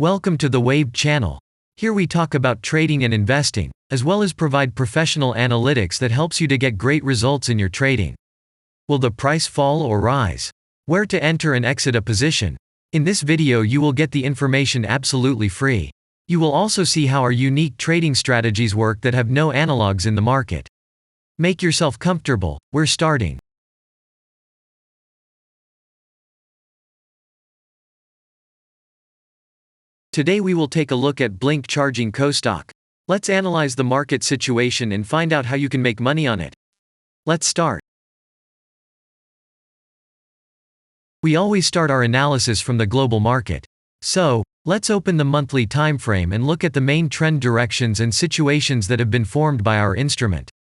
Welcome to the Waved channel. Here we talk about trading and investing, as well as provide professional analytics that helps you to get great results in your trading. Will the price fall or rise? Where to enter and exit a position? In this video you will get the information absolutely free. You will also see how our unique trading strategies work that have no analogs in the market. Make yourself comfortable, we're starting. Today we will take a look at BLNK charging co-stock. Let's analyze the market situation and find out how you can make money on it. Let's start. We always start our analysis from the global market. So, let's open the monthly time frame and look at the main trend directions and situations that have been formed by our instrument.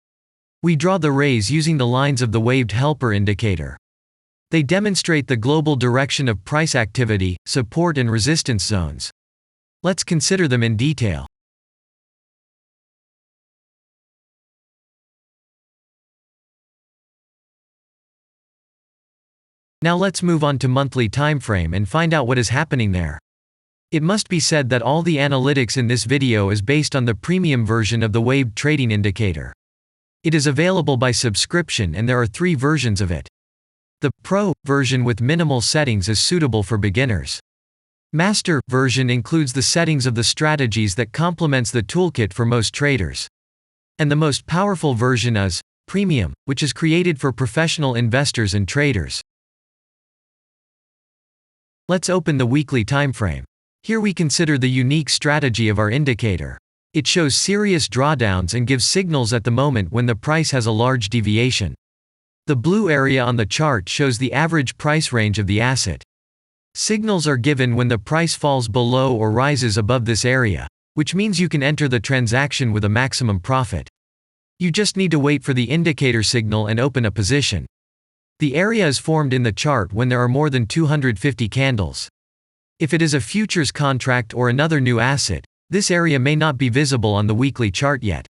We draw the rays using the lines of the waved helper indicator. They demonstrate the global direction of price activity, support and resistance zones. Let's consider them in detail. Now let's move on to monthly time frame and find out what is happening there. It must be said that all the analytics in this video is based on the premium version of the waved trading indicator. It is available by subscription and there are 3 versions of it. The Pro version with minimal settings is suitable for beginners. Master version includes the settings of the strategies that complements the toolkit for most traders. And the most powerful version is Premium, which is created for professional investors and traders. Let's open the weekly time frame. Here we consider the unique strategy of our indicator. It shows serious drawdowns and gives signals at the moment when the price has a large deviation. The blue area on the chart shows the average price range of the asset. Signals are given when the price falls below or rises above this area, which means you can enter the transaction with a maximum profit. You just need to wait for the indicator signal and open a position. The area is formed in the chart when there are more than 250 candles. If it is a futures contract or another new asset, this area may not be visible on the weekly chart yet.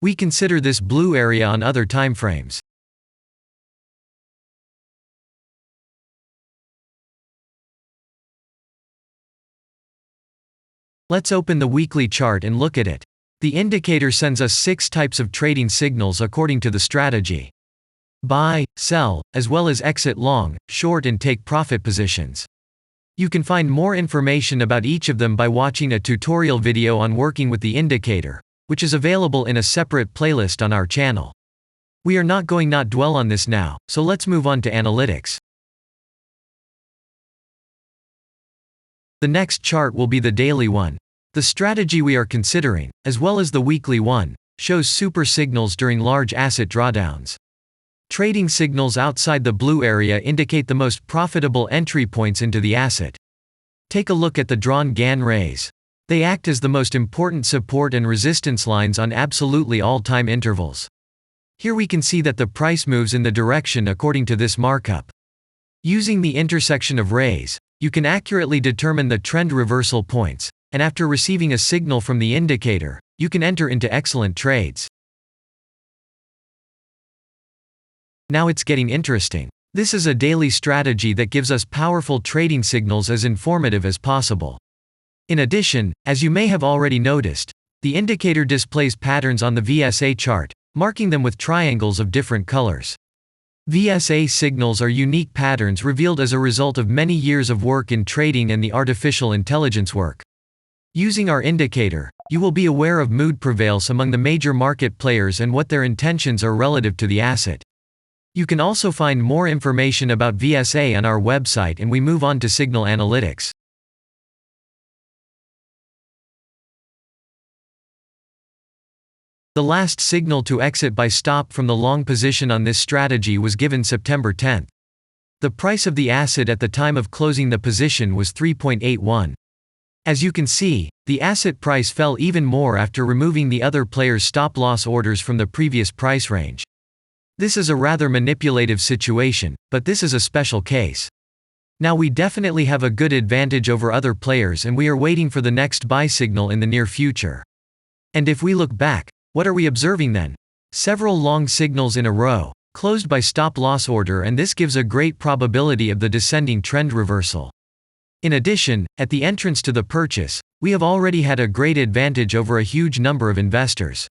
We consider this blue area on other timeframes. Let's open the weekly chart and look at it. The indicator sends us 6 types of trading signals according to the strategy. Buy, sell, as well as exit long, short and take profit positions. You can find more information about each of them by watching a tutorial video on working with the indicator, which is available in a separate playlist on our channel. We are not going to dwell on this now, so let's move on to analytics. The next chart will be the daily one. The strategy we are considering, as well as the weekly one, shows super signals during large asset drawdowns. Trading signals outside the blue area indicate the most profitable entry points into the asset. Take a look at the drawn Gann rays. They act as the most important support and resistance lines on absolutely all time intervals. Here we can see that the price moves in the direction according to this markup. Using the intersection of rays, you can accurately determine the trend reversal points, and after receiving a signal from the indicator, you can enter into excellent trades. Now it's getting interesting. This is a daily strategy that gives us powerful trading signals as informative as possible. In addition, as you may have already noticed, the indicator displays patterns on the VSA chart, marking them with triangles of different colors. VSA signals are unique patterns revealed as a result of many years of work in trading and the artificial intelligence work. Using our indicator, you will be aware of mood prevails among the major market players and what their intentions are relative to the asset. You can also find more information about VSA on our website, and we move on to signal analytics. The last signal to exit by stop from the long position on this strategy was given September 10th. The price of the asset at the time of closing the position was 3.81. As you can see, the asset price fell even more after removing the other players' stop-loss orders from the previous price range. This is a rather manipulative situation, but this is a special case. Now we definitely have a good advantage over other players and we are waiting for the next buy signal in the near future. And if we look back, what are we observing then? Several long signals in a row, closed by stop-loss order, and this gives a great probability of the descending trend reversal. In addition, at the entrance to the purchase, we have already had a great advantage over a huge number of investors.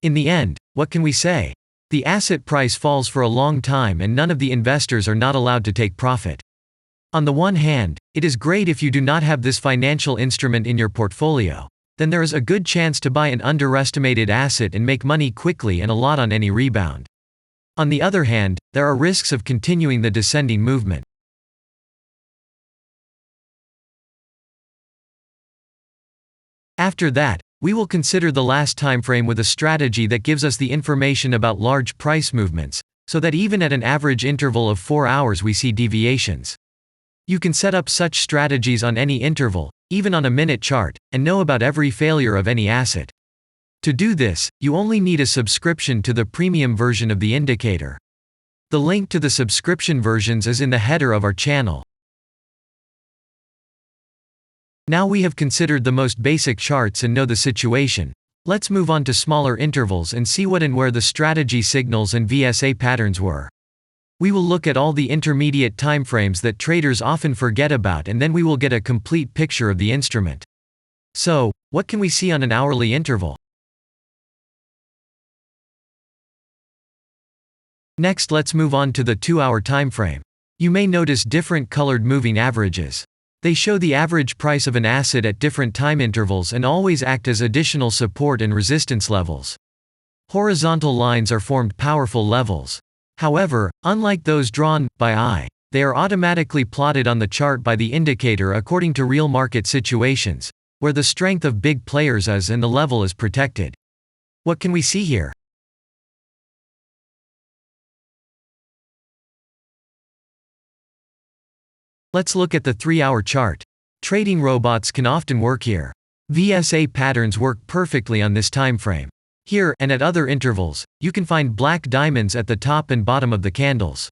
In the end, what can we say? The asset price falls for a long time and none of the investors are not allowed to take profit. On the one hand, it is great if you do not have this financial instrument in your portfolio. Then there is a good chance to buy an underestimated asset and make money quickly and a lot on any rebound. On the other hand, there are risks of continuing the descending movement. After that, we will consider the last time frame with a strategy that gives us the information about large price movements, so that even at an average interval of 4 hours we see deviations. You can set up such strategies on any interval, even on a minute chart, and know about every failure of any asset. To do this, you only need a subscription to the premium version of the indicator. The link to the subscription versions is in the header of our channel. Now we have considered the most basic charts and know the situation. Let's move on to smaller intervals and see what and where the strategy signals and VSA patterns were. We will look at all the intermediate timeframes that traders often forget about, and then we will get a complete picture of the instrument. So, what can we see on an hourly interval? Next, let's move on to the 2-hour timeframe. You may notice different colored moving averages. They show the average price of an asset at different time intervals and always act as additional support and resistance levels. Horizontal lines are formed powerful levels. However, unlike those drawn by eye, they are automatically plotted on the chart by the indicator according to real market situations, where the strength of big players is and the level is protected. What can we see here? Let's look at the 3-hour chart. Trading robots can often work here. VSA patterns work perfectly on this time frame. Here, and at other intervals, you can find black diamonds at the top and bottom of the candles.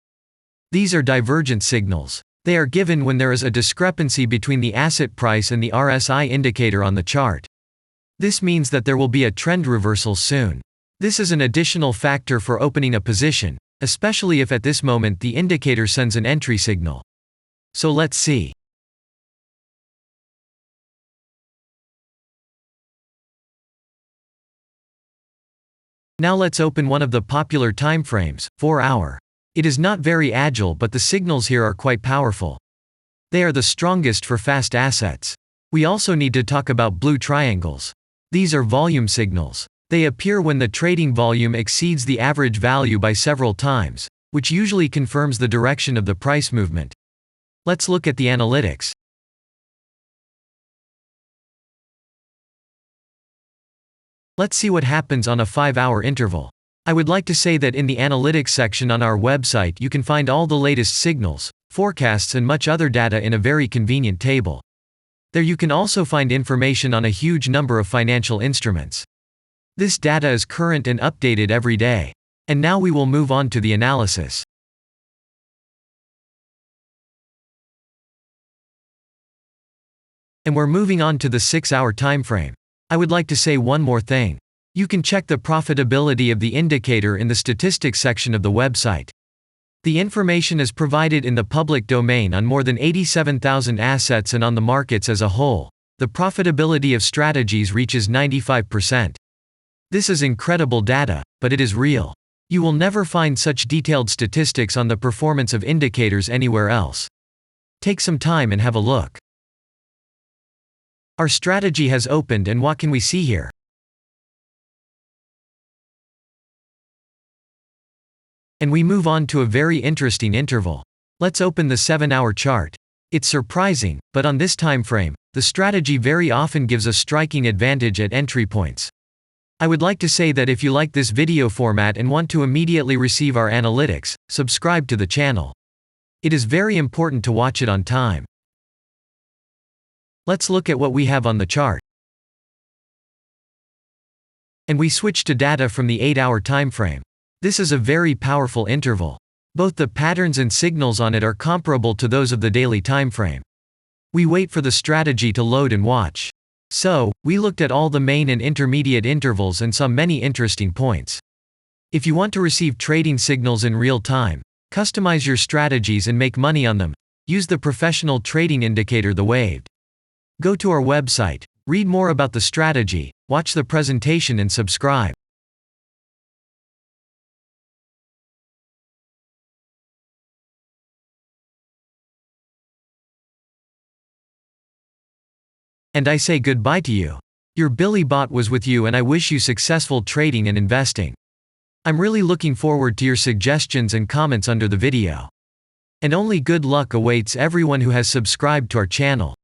These are divergent signals. They are given when there is a discrepancy between the asset price and the RSI indicator on the chart. This means that there will be a trend reversal soon. This is an additional factor for opening a position, especially if at this moment the indicator sends an entry signal. So let's see. Now let's open one of the popular timeframes, 4-hour. It is not very agile, but the signals here are quite powerful. They are the strongest for fast assets. We also need to talk about blue triangles. These are volume signals. They appear when the trading volume exceeds the average value by several times, which usually confirms the direction of the price movement. Let's look at the analytics. Let's see what happens on a 5-hour interval. I would like to say that in the analytics section on our website you can find all the latest signals, forecasts and much other data in a very convenient table. There you can also find information on a huge number of financial instruments. This data is current and updated every day. And now we will move on to the analysis. And we're moving on to the 6-hour time frame. I would like to say one more thing. You can check the profitability of the indicator in the statistics section of the website. The information is provided in the public domain on more than 87,000 assets and on the markets as a whole. The profitability of strategies reaches 95%. This is incredible data, but it is real. You will never find such detailed statistics on the performance of indicators anywhere else. Take some time and have a look. Our strategy has opened, and what can we see here? And we move on to a very interesting interval. Let's open the 7-hour chart. It's surprising, but on this time frame, the strategy very often gives a striking advantage at entry points. I would like to say that if you like this video format and want to immediately receive our analytics, subscribe to the channel. It is very important to watch it on time. Let's look at what we have on the chart. And we switch to data from the 8-hour time frame. This is a very powerful interval. Both the patterns and signals on it are comparable to those of the daily time frame. We wait for the strategy to load and watch. So, we looked at all the main and intermediate intervals and saw many interesting points. If you want to receive trading signals in real time, customize your strategies and make money on them, Use the professional trading indicator, the waved. Go to our website, read more about the strategy, watch the presentation and subscribe. And I say goodbye to you. Your Billy Bot was with you, and I wish you successful trading and investing. I'm really looking forward to your suggestions and comments under the video. And only good luck awaits everyone who has subscribed to our channel.